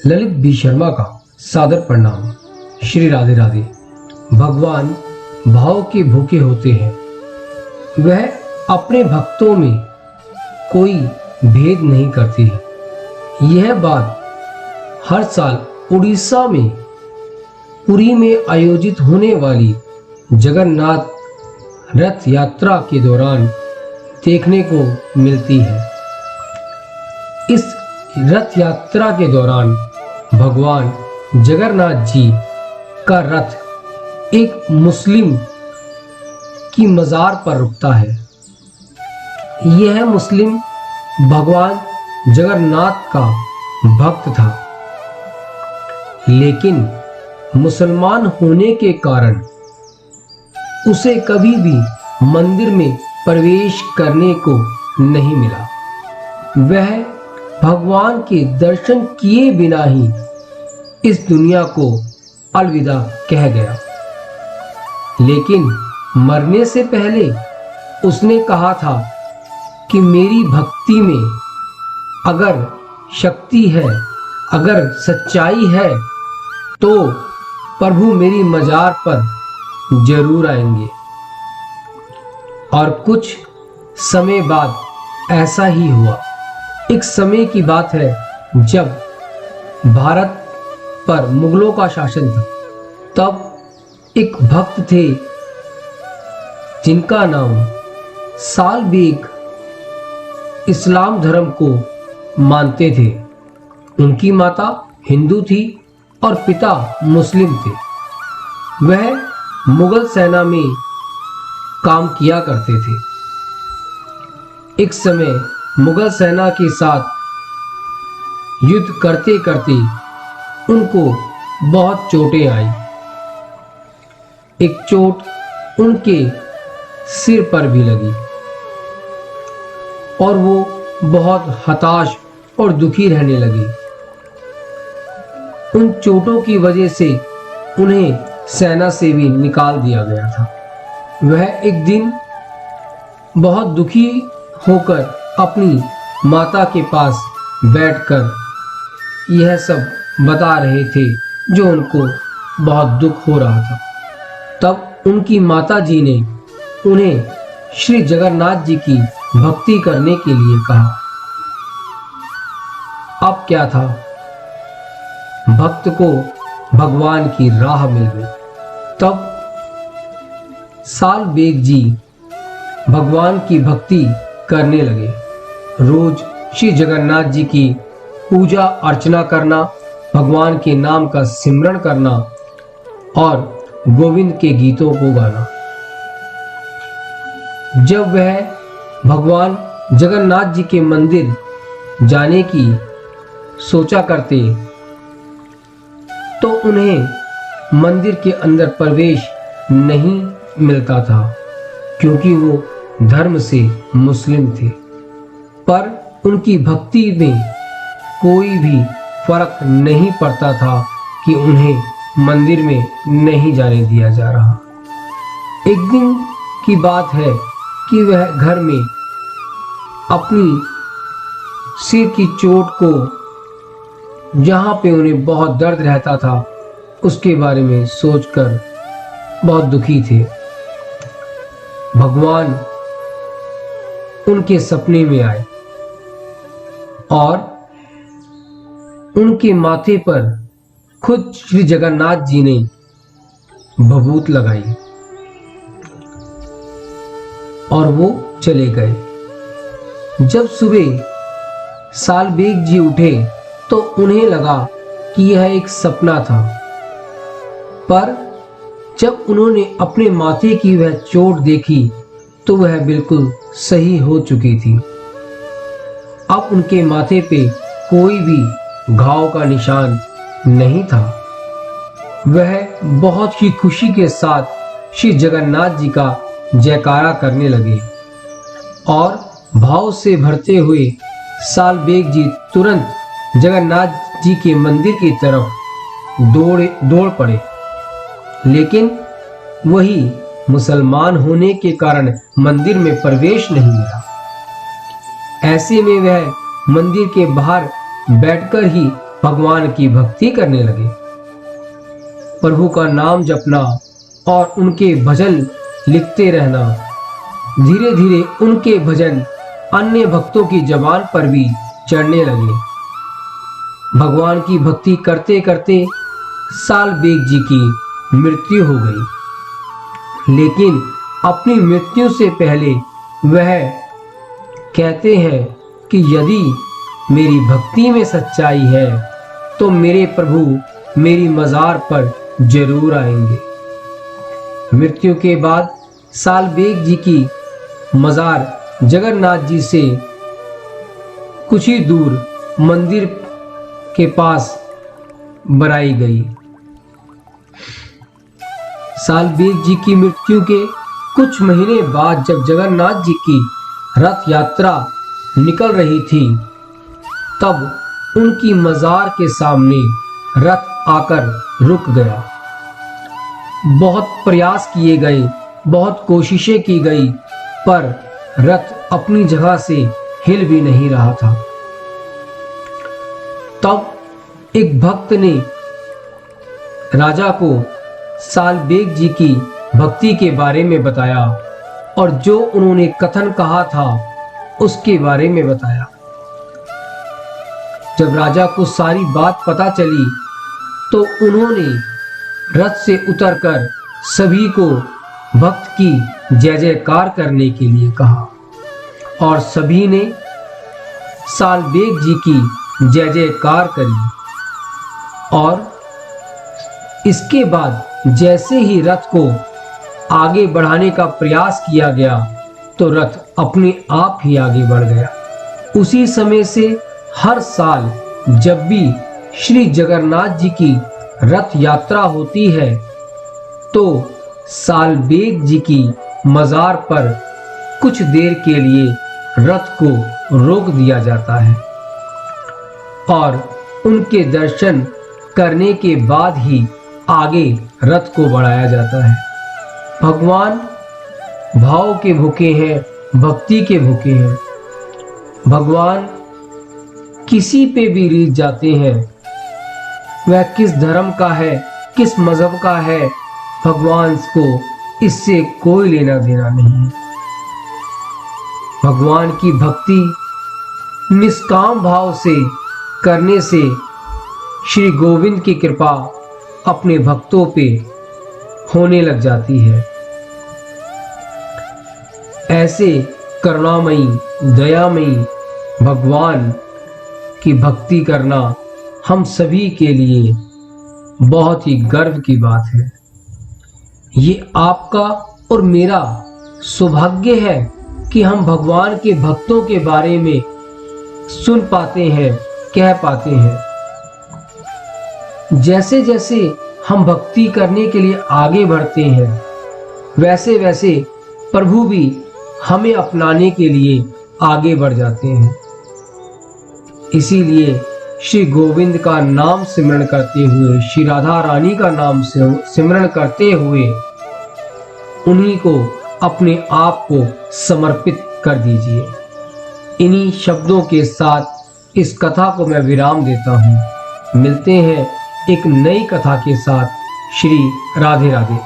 Lalit B Sharma का सादर प्रणाम। श्री राधे राधे। भगवान भाव के भूखे होते हैं। वह अपने भक्तों में कोई भेद नहीं करते। यह बात हर साल उड़ीसा में पुरी में आयोजित होने वाली जगन्नाथ रथ यात्रा के दौरान देखने को मिलती है। इस रथ यात्रा के दौरान भगवान जगन्नाथ जी का रथ एक मुस्लिम की मज़ार पर रुकता है। यह मुस्लिम भगवान जगन्नाथ का भक्त था, लेकिन मुसलमान होने के कारण उसे कभी भी मंदिर में प्रवेश करने को नहीं मिला। वह भगवान के दर्शन किए बिना ही इस दुनिया को अलविदा कह गया। लेकिन मरने से पहले उसने कहा था कि मेरी भक्ति में अगर शक्ति है, अगर सच्चाई है, तो प्रभु मेरी मजार पर जरूर आएंगे। और कुछ समय बाद ऐसा ही हुआ। एक समय की बात है जब भारत पर मुगलों का शासन था। तब एक भक्त थे जिनका नाम साल बेग इस्लाम धर्म को मानते थे। उनकी माता हिंदू थी और पिता मुस्लिम थे। वह मुगल सेना में काम किया करते थे। एक समय मुगल सेना के साथ युद्ध करते करते उनको बहुत चोटें आई। एक चोट उनके सिर पर भी लगी और वो बहुत हताश और दुखी रहने लगे। उन चोटों की वजह से उन्हें सेना से भी निकाल दिया गया था। वह एक दिन बहुत दुखी होकर अपनी माता के पास बैठकर यह सब बता रहे थे जो उनको बहुत दुख हो रहा था। तब उनकी माता जी ने उन्हें श्री जगन्नाथ जी की भक्ति करने के लिए कहा। अब क्या था, भक्त को भगवान की राह मिल गई। तब साल बेग जी भगवान की भक्ति करने लगे। रोज श्री जगन्नाथ जी की पूजा अर्चना करना, भगवान के नाम का सिमरन करना और गोविंद के गीतों को गाना। जब वह भगवान जगन्नाथ जी के मंदिर जाने की सोचा करते तो उन्हें मंदिर के अंदर प्रवेश नहीं मिलता था, क्योंकि वो धर्म से मुस्लिम थे। पर उनकी भक्ति में कोई भी फर्क नहीं पड़ता था कि उन्हें मंदिर में नहीं जाने दिया जा रहा। एक दिन की बात है कि वह घर में अपनी सिर की चोट को, जहाँ पे उन्हें बहुत दर्द रहता था, उसके बारे में सोचकर बहुत दुखी थे। भगवान उनके सपने में आए और उनके माथे पर खुद श्री जगन्नाथ जी ने भभूत लगाई और वो चले गए। जब सुबह साल बेग जी उठे तो उन्हें लगा कि यह एक सपना था, पर जब उन्होंने अपने माथे की वह चोट देखी तो वह बिल्कुल सही हो चुकी थी। अब उनके माथे पे कोई भी घाव का निशान नहीं था। वह बहुत ही खुशी के साथ श्री जगन्नाथ जी का जयकारा करने लगे और भाव से भरते हुए साल बेग जी तुरंत जगन्नाथ जी के मंदिर की तरफ दौड़ पड़े। लेकिन वही मुसलमान होने के कारण मंदिर में प्रवेश नहीं मिला। ऐसे में वह मंदिर के बाहर बैठकर ही भगवान की भक्ति करने लगे। प्रभु का नाम जपना और उनके भजन लिखते रहना, धीरे धीरे उनके भजन अन्य भक्तों की जबान पर भी चढ़ने लगे। भगवान की भक्ति करते करते साल बेग जी की मृत्यु हो गई। लेकिन अपनी मृत्यु से पहले वह कहते हैं कि यदि मेरी भक्ति में सच्चाई है तो मेरे प्रभु मेरी मज़ार पर जरूर आएंगे। मृत्यु के बाद साल बेग जी की मज़ार जगन्नाथ जी से कुछ ही दूर मंदिर के पास बनाई गई। साल बेग जी की मृत्यु के कुछ महीने बाद जब जगन्नाथ जी की रथ यात्रा निकल रही थी, तब उनकी मज़ार के सामने रथ आकर रुक गया। बहुत प्रयास किए गए, बहुत कोशिशें की गई, पर रथ अपनी जगह से हिल भी नहीं रहा था। तब एक भक्त ने राजा को साल बेग जी की भक्ति के बारे में बताया और जो उन्होंने कथन कहा था उसके बारे में बताया। जब राजा को सारी बात पता चली तो उन्होंने रथ से उतरकर सभी को भक्त की जय जयकार करने के लिए कहा और सभी ने साल बेग जी की जय जयकार करी। और इसके बाद जैसे ही रथ को आगे बढ़ाने का प्रयास किया गया तो रथ अपने आप ही आगे बढ़ गया। उसी समय से हर साल जब भी श्री जगन्नाथ जी की रथ यात्रा होती है तो साल बेग जी की मज़ार पर कुछ देर के लिए रथ को रोक दिया जाता है और उनके दर्शन करने के बाद ही आगे रथ को बढ़ाया जाता है। भगवान भाव के भूखे हैं, भक्ति के भूखे हैं। भगवान किसी पे भी रीझ जाते हैं, वह किस धर्म का है, किस मजहब का है, भगवान को इससे कोई लेना देना नहीं है। भगवान की भक्ति निष्काम भाव से करने से श्री गोविंद की कृपा अपने भक्तों पे होने लग जाती है। ऐसे करुणामयी दयामयी भगवान की भक्ति करना हम सभी के लिए बहुत ही गर्व की बात है। ये आपका और मेरा सौभाग्य है कि हम भगवान के भक्तों के बारे में सुन पाते हैं, कह पाते हैं। जैसे जैसे हम भक्ति करने के लिए आगे बढ़ते हैं वैसे वैसे प्रभु भी हमें अपनाने के लिए आगे बढ़ जाते हैं। इसीलिए श्री गोविंद का नाम सिमरण करते हुए, श्री राधा रानी का नाम सिमरण करते हुए उन्हीं को अपने आप को समर्पित कर दीजिए। इन्हीं शब्दों के साथ इस कथा को मैं विराम देता हूँ। मिलते हैं एक नई कथा के साथ। श्री राधे राधे।